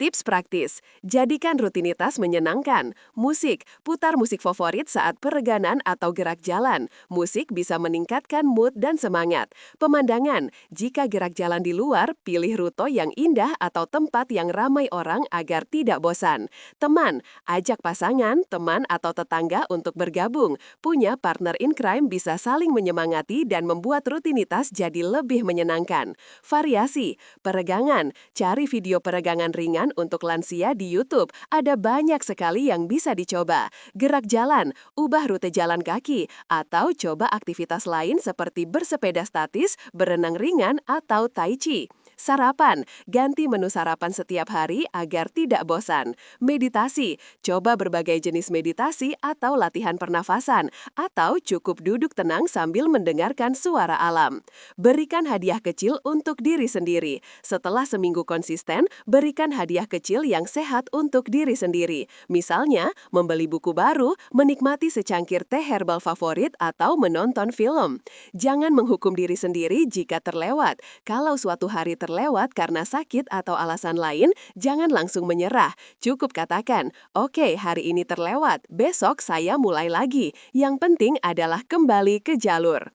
Tips praktis, jadikan rutinitas menyenangkan. Musik, putar musik favorit saat peregangan atau gerak jalan. Musik bisa meningkatkan mood dan semangat. Pemandangan, jika gerak jalan di luar, pilih rute yang indah atau tempat yang ramai orang agar tidak bosan. Teman, ajak pasangan, teman atau tetangga untuk bergabung. Punya partner in crime bisa saling menyemangati dan membuat rutinitas jadi lebih menyenangkan. Variasi, peregangan, cari video peregangan ringan untuk lansia di YouTube. Ada banyak sekali yang bisa dicoba. Gerak jalan, ubah rute jalan kaki, atau coba aktivitas lain seperti bersepeda statis, berenang ringan, atau tai chi. Sarapan, ganti menu sarapan setiap hari agar tidak bosan. Meditasi, coba berbagai jenis meditasi atau latihan pernafasan, atau cukup duduk tenang sambil mendengarkan suara alam. Berikan hadiah kecil untuk diri sendiri. Setelah seminggu konsisten, berikan hadiah kecil yang sehat untuk diri sendiri. Misalnya, membeli buku baru, menikmati secangkir teh herbal favorit, atau menonton film. Jangan menghukum diri sendiri jika terlewat. Kalau suatu hari terlewat karena sakit atau alasan lain, jangan langsung menyerah. Cukup katakan, "Oke, hari ini terlewat, besok saya mulai lagi." Yang penting adalah kembali ke jalur.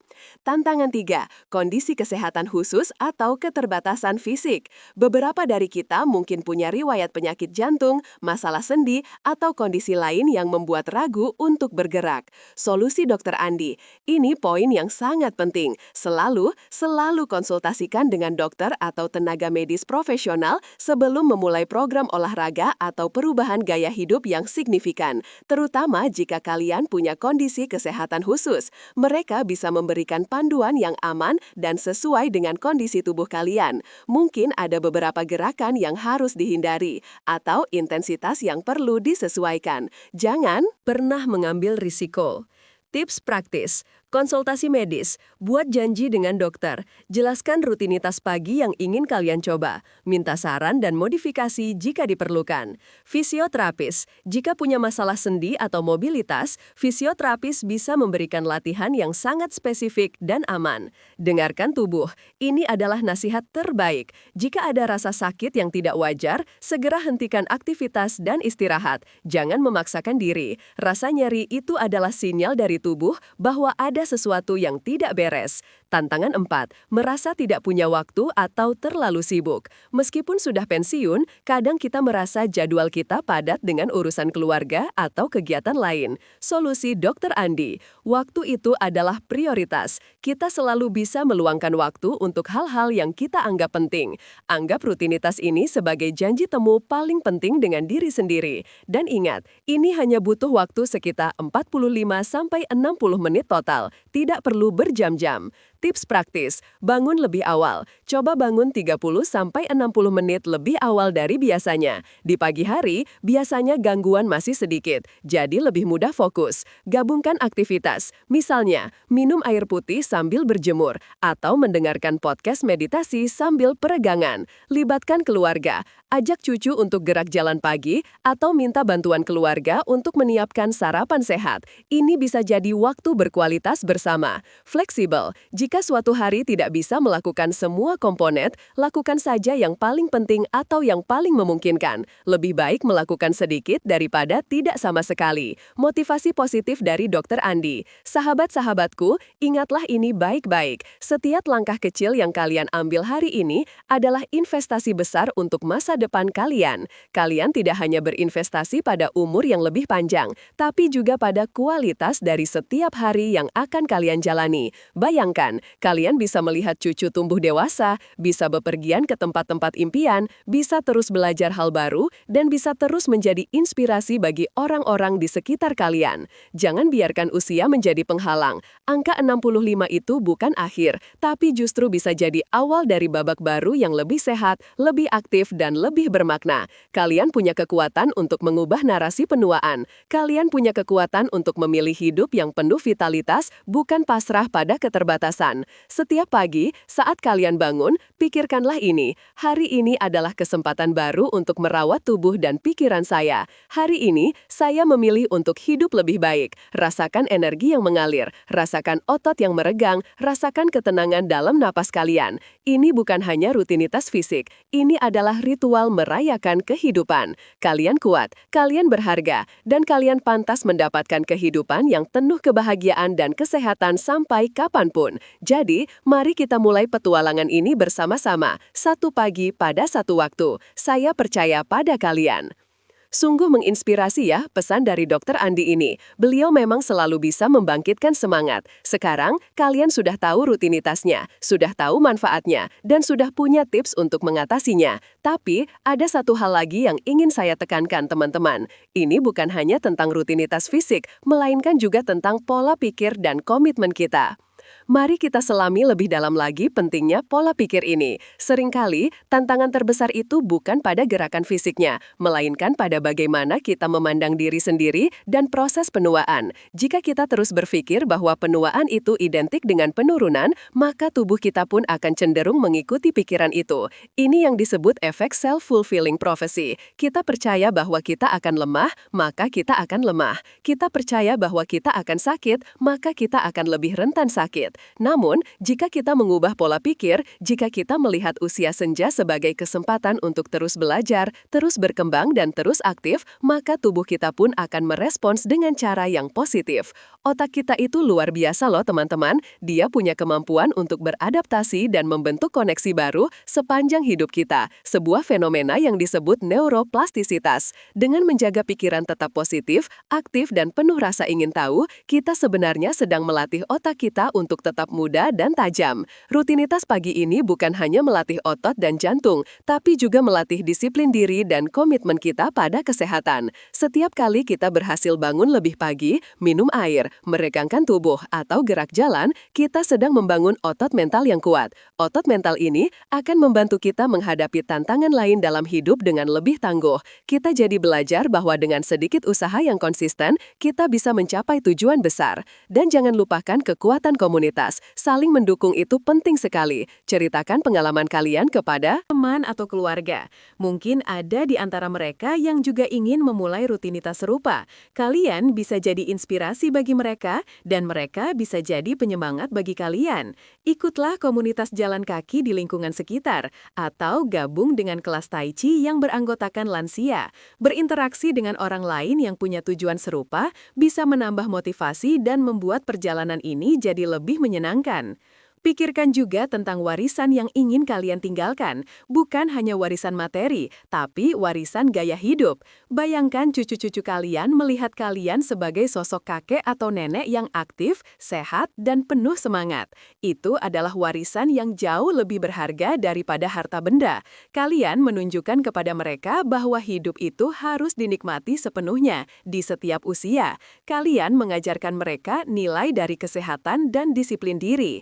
Tantangan 3, kondisi kesehatan khusus atau keterbatasan fisik. Beberapa dari kita mungkin punya riwayat penyakit jantung, masalah sendi, atau kondisi lain yang membuat ragu untuk bergerak. Solusi Dr. Andi, ini poin yang sangat penting. Selalu konsultasikan dengan dokter atau tenaga medis profesional sebelum memulai program olahraga atau perubahan gaya hidup yang signifikan, terutama jika kalian punya kondisi kesehatan khusus. Mereka bisa memberikan panduan yang aman dan sesuai dengan kondisi tubuh kalian. Mungkin ada beberapa gerakan yang harus dihindari atau intensitas yang perlu disesuaikan. Jangan pernah mengambil risiko. Tips praktis, konsultasi medis, buat janji dengan dokter, jelaskan rutinitas pagi yang ingin kalian coba, minta saran dan modifikasi jika diperlukan. Fisioterapis, jika punya masalah sendi atau mobilitas, fisioterapis bisa memberikan latihan yang sangat spesifik dan aman. Dengarkan tubuh, ini adalah nasihat terbaik. Jika ada rasa sakit yang tidak wajar, segera hentikan aktivitas dan istirahat. Jangan memaksakan diri. Rasa nyeri itu adalah sinyal dari tubuh bahwa ada sesuatu yang tidak beres. Tantangan 4, merasa tidak punya waktu atau terlalu sibuk. Meskipun sudah pensiun, kadang kita merasa jadwal kita padat dengan urusan keluarga atau kegiatan lain. Solusi Dr. Andi, waktu itu adalah prioritas. Kita selalu bisa meluangkan waktu untuk hal-hal yang kita anggap penting. Anggap rutinitas ini sebagai janji temu paling penting dengan diri sendiri. Dan ingat, ini hanya butuh waktu sekitar 45-60 menit total, tidak perlu berjam-jam. Tips praktis, bangun lebih awal. Coba bangun 30-60 menit lebih awal dari biasanya. Di pagi hari, biasanya gangguan masih sedikit, jadi lebih mudah fokus. Gabungkan aktivitas, misalnya minum air putih sambil berjemur, atau mendengarkan podcast meditasi sambil peregangan. Libatkan keluarga, ajak cucu untuk gerak jalan pagi, atau minta bantuan keluarga untuk menyiapkan sarapan sehat. Ini bisa jadi waktu berkualitas bersama. Fleksibel, jika suatu hari tidak bisa melakukan semua komponen, lakukan saja yang paling penting atau yang paling memungkinkan. Lebih baik melakukan sedikit daripada tidak sama sekali. Motivasi positif dari Dr. Andi. Sahabat-sahabatku, ingatlah ini baik-baik. Setiap langkah kecil yang kalian ambil hari ini adalah investasi besar untuk masa depan kalian. Kalian tidak hanya berinvestasi pada umur yang lebih panjang, tapi juga pada kualitas dari setiap hari yang akan kalian jalani. Bayangkan, depan. Kalian bisa melihat cucu tumbuh dewasa, bisa bepergian ke tempat-tempat impian, bisa terus belajar hal baru, dan bisa terus menjadi inspirasi bagi orang-orang di sekitar kalian. Jangan biarkan usia menjadi penghalang. Angka 65 itu bukan akhir, tapi justru bisa jadi awal dari babak baru yang lebih sehat, lebih aktif, dan lebih bermakna. Kalian punya kekuatan untuk mengubah narasi penuaan. Kalian punya kekuatan untuk memilih hidup yang penuh vitalitas, bukan pasrah pada keterbatasan. Setiap pagi, saat kalian bangun, pikirkanlah ini. Hari ini adalah kesempatan baru untuk merawat tubuh dan pikiran saya. Hari ini, saya memilih untuk hidup lebih baik. Rasakan energi yang mengalir, rasakan otot yang meregang, rasakan ketenangan dalam napas kalian. Ini bukan hanya rutinitas fisik, ini adalah ritual merayakan kehidupan. Kalian kuat, kalian berharga, dan kalian pantas mendapatkan kehidupan yang penuh kebahagiaan dan kesehatan sampai kapanpun. Jadi, mari kita mulai petualangan ini bersama-sama, satu pagi pada satu waktu. Saya percaya pada kalian. Sungguh menginspirasi ya pesan dari Dr. Andi ini. Beliau memang selalu bisa membangkitkan semangat. Sekarang, kalian sudah tahu rutinitasnya, sudah tahu manfaatnya, dan sudah punya tips untuk mengatasinya. Tapi, ada satu hal lagi yang ingin saya tekankan teman-teman. Ini bukan hanya tentang rutinitas fisik, melainkan juga tentang pola pikir dan komitmen kita. Mari kita selami lebih dalam lagi pentingnya pola pikir ini. Seringkali, tantangan terbesar itu bukan pada gerakan fisiknya, melainkan pada bagaimana kita memandang diri sendiri dan proses penuaan. Jika kita terus berpikir bahwa penuaan itu identik dengan penurunan, maka tubuh kita pun akan cenderung mengikuti pikiran itu. Ini yang disebut efek self-fulfilling prophecy. Kita percaya bahwa kita akan lemah, maka kita akan lemah. Kita percaya bahwa kita akan sakit, maka kita akan lebih rentan sakit. Namun, jika kita mengubah pola pikir, jika kita melihat usia senja sebagai kesempatan untuk terus belajar, terus berkembang, dan terus aktif, maka tubuh kita pun akan merespons dengan cara yang positif. Otak kita itu luar biasa loh teman-teman, dia punya kemampuan untuk beradaptasi dan membentuk koneksi baru sepanjang hidup kita, sebuah fenomena yang disebut neuroplastisitas. Dengan menjaga pikiran tetap positif, aktif, dan penuh rasa ingin tahu, kita sebenarnya sedang melatih otak kita untuk tetap muda dan tajam. Rutinitas pagi ini bukan hanya melatih otot dan jantung, tapi juga melatih disiplin diri dan komitmen kita pada kesehatan. Setiap kali kita berhasil bangun lebih pagi, minum air, meregangkan tubuh, atau gerak jalan, kita sedang membangun otot mental yang kuat. Otot mental ini akan membantu kita menghadapi tantangan lain dalam hidup dengan lebih tangguh. Kita jadi belajar bahwa dengan sedikit usaha yang konsisten, kita bisa mencapai tujuan besar. Dan jangan lupakan kekuatan komunitas. Saling mendukung itu penting sekali. Ceritakan pengalaman kalian kepada teman atau keluarga. Mungkin ada di antara mereka yang juga ingin memulai rutinitas serupa. Kalian bisa jadi inspirasi bagi mereka, dan mereka bisa jadi penyemangat bagi kalian. Ikutlah komunitas jalan kaki di lingkungan sekitar, atau gabung dengan kelas Tai Chi yang beranggotakan lansia. Berinteraksi dengan orang lain yang punya tujuan serupa bisa menambah motivasi dan membuat perjalanan ini jadi lebih menyenangkan. Pikirkan juga tentang warisan yang ingin kalian tinggalkan, bukan hanya warisan materi, tapi warisan gaya hidup. Bayangkan cucu-cucu kalian melihat kalian sebagai sosok kakek atau nenek yang aktif, sehat, dan penuh semangat. Itu adalah warisan yang jauh lebih berharga daripada harta benda. Kalian menunjukkan kepada mereka bahwa hidup itu harus dinikmati sepenuhnya di setiap usia. Kalian mengajarkan mereka nilai dari kesehatan dan disiplin diri.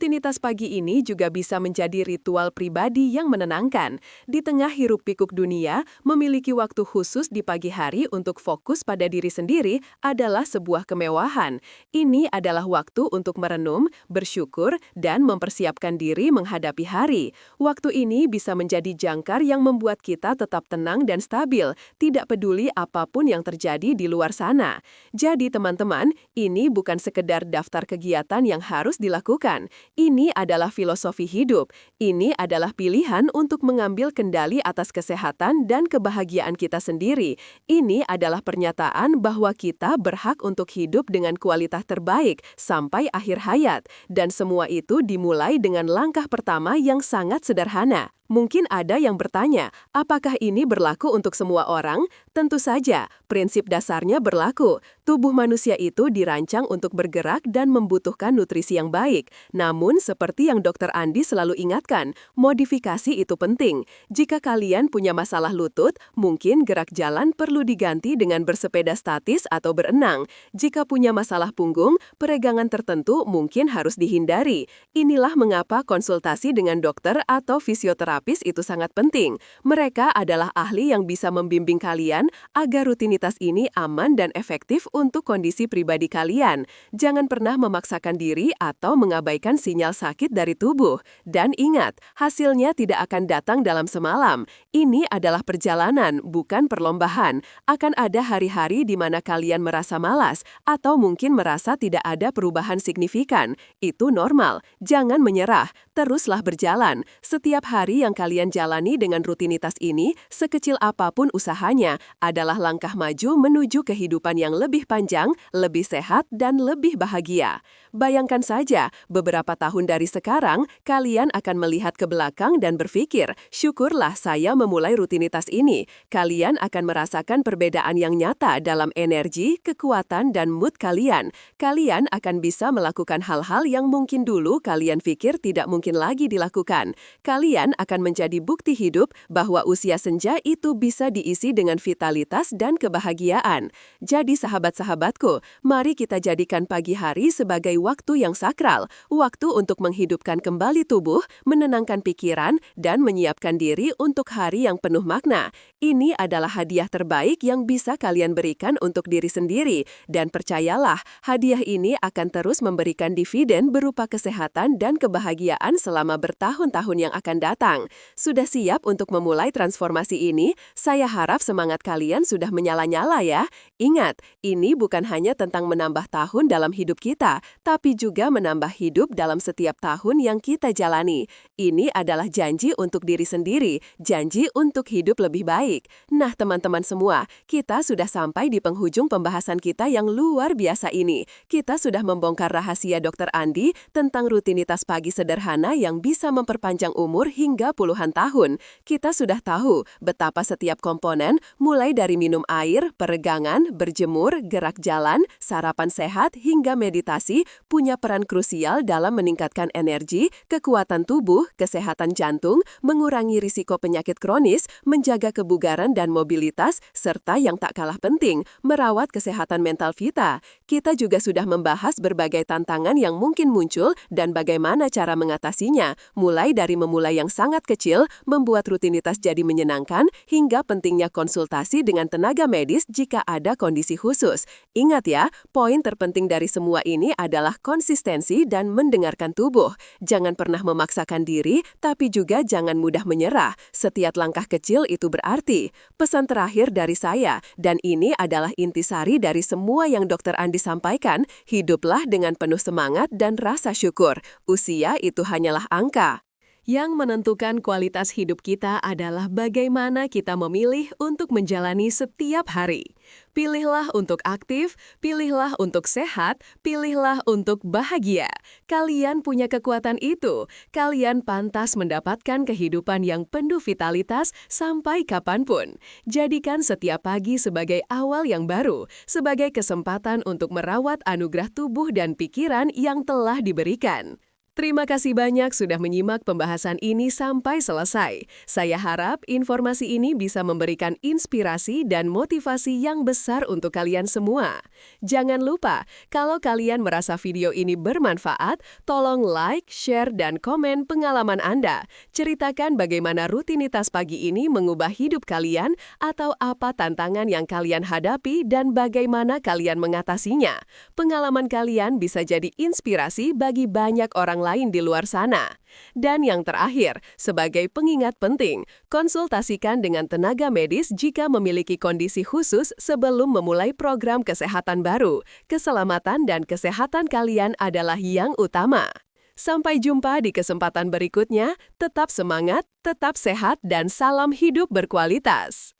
Rutinitas pagi ini juga bisa menjadi ritual pribadi yang menenangkan. Di tengah hiruk-pikuk dunia, memiliki waktu khusus di pagi hari untuk fokus pada diri sendiri adalah sebuah kemewahan. Ini adalah waktu untuk merenung, bersyukur, dan mempersiapkan diri menghadapi hari. Waktu ini bisa menjadi jangkar yang membuat kita tetap tenang dan stabil, tidak peduli apapun yang terjadi di luar sana. Jadi teman-teman, ini bukan sekedar daftar kegiatan yang harus dilakukan. Ini adalah filosofi hidup. Ini adalah pilihan untuk mengambil kendali atas kesehatan dan kebahagiaan kita sendiri. Ini adalah pernyataan bahwa kita berhak untuk hidup dengan kualitas terbaik sampai akhir hayat. Dan semua itu dimulai dengan langkah pertama yang sangat sederhana. Mungkin ada yang bertanya, apakah ini berlaku untuk semua orang? Tentu saja, prinsip dasarnya berlaku. Tubuh manusia itu dirancang untuk bergerak dan membutuhkan nutrisi yang baik. Namun, seperti yang Dokter Andi selalu ingatkan, modifikasi itu penting. Jika kalian punya masalah lutut, mungkin gerak jalan perlu diganti dengan bersepeda statis atau berenang. Jika punya masalah punggung, peregangan tertentu mungkin harus dihindari. Inilah mengapa konsultasi dengan dokter atau fisioterapis itu sangat penting. Mereka adalah ahli yang bisa membimbing kalian agar rutinitas ini aman dan efektif untuk kondisi pribadi kalian. Jangan pernah memaksakan diri atau mengabaikan sinyal sakit dari tubuh. Dan ingat, hasilnya tidak akan datang dalam semalam. Ini adalah perjalanan, bukan perlombaan. Akan ada hari-hari di mana kalian merasa malas atau mungkin merasa tidak ada perubahan signifikan. Itu normal. Jangan menyerah. Teruslah berjalan. Setiap hari yang kalian jalani dengan rutinitas ini, sekecil apapun usahanya, adalah langkah maju menuju kehidupan yang lebih panjang, lebih sehat, dan lebih bahagia. Bayangkan saja, beberapa tahun dari sekarang, kalian akan melihat ke belakang dan berpikir, syukurlah saya memulai rutinitas ini. Kalian akan merasakan perbedaan yang nyata dalam energi, kekuatan, dan mood kalian. Kalian akan bisa melakukan hal-hal yang mungkin dulu kalian pikir tidak mungkin lagi dilakukan. Kalian akan menjadi bukti hidup bahwa usia senja itu bisa diisi dengan vitalitas dan kebahagiaan. Jadi sahabat-sahabatku, mari kita jadikan pagi hari sebagai waktu yang sakral, waktu untuk menghidupkan kembali tubuh, menenangkan pikiran, dan menyiapkan diri untuk hari yang penuh makna. Ini adalah hadiah terbaik yang bisa kalian berikan untuk diri sendiri, dan percayalah, hadiah ini akan terus memberikan dividen berupa kesehatan dan kebahagiaan selama bertahun-tahun yang akan datang. Sudah siap untuk memulai transformasi ini? Saya harap semangat kalian sudah menyala-nyala ya. Ingat, ini bukan hanya tentang menambah tahun dalam hidup kita, tapi juga menambah hidup dalam setiap tahun yang kita jalani. Ini adalah janji untuk diri sendiri, janji untuk hidup lebih baik. Nah, teman-teman semua, kita sudah sampai di penghujung pembahasan kita yang luar biasa ini. Kita sudah membongkar rahasia Dokter Andi tentang rutinitas pagi sederhana yang bisa memperpanjang umur hingga puluhan tahun. Kita sudah tahu betapa setiap komponen, mulai dari minum air, peregangan, berjemur, gerak jalan, sarapan sehat, hingga meditasi, punya peran krusial dalam meningkatkan energi, kekuatan tubuh, kesehatan jantung, mengurangi risiko penyakit kronis, menjaga kebugaran dan mobilitas, serta yang tak kalah penting, merawat kesehatan mental kita. Kita juga sudah membahas berbagai tantangan yang mungkin muncul dan bagaimana cara mengatasinya, mulai dari memulai yang sangat kecil, membuat rutinitas jadi menyenangkan, hingga pentingnya konsultasi dengan tenaga medis jika ada kondisi khusus. Ingat ya, poin terpenting dari semua ini adalah konsistensi dan mendengarkan tubuh. Jangan pernah memaksakan diri, tapi juga jangan mudah menyerah. Setiap langkah kecil itu berarti. Pesan terakhir dari saya, dan ini adalah intisari dari semua yang Dokter Andi sampaikan, hiduplah dengan penuh semangat dan rasa syukur. Usia itu hanyalah angka. Yang menentukan kualitas hidup kita adalah bagaimana kita memilih untuk menjalani setiap hari. Pilihlah untuk aktif, pilihlah untuk sehat, pilihlah untuk bahagia. Kalian punya kekuatan itu. Kalian pantas mendapatkan kehidupan yang penuh vitalitas sampai kapanpun. Jadikan setiap pagi sebagai awal yang baru, sebagai kesempatan untuk merawat anugerah tubuh dan pikiran yang telah diberikan. Terima kasih banyak sudah menyimak pembahasan ini sampai selesai. Saya harap informasi ini bisa memberikan inspirasi dan motivasi yang besar untuk kalian semua. Jangan lupa, kalau kalian merasa video ini bermanfaat, tolong like, share, dan komen pengalaman Anda. Ceritakan bagaimana rutinitas pagi ini mengubah hidup kalian atau apa tantangan yang kalian hadapi dan bagaimana kalian mengatasinya. Pengalaman kalian bisa jadi inspirasi bagi banyak orang lain di luar sana. Dan yang terakhir, sebagai pengingat penting, konsultasikan dengan tenaga medis jika memiliki kondisi khusus sebelum memulai program kesehatan baru. Keselamatan dan kesehatan kalian adalah yang utama. Sampai jumpa di kesempatan berikutnya, tetap semangat, tetap sehat, dan salam hidup berkualitas.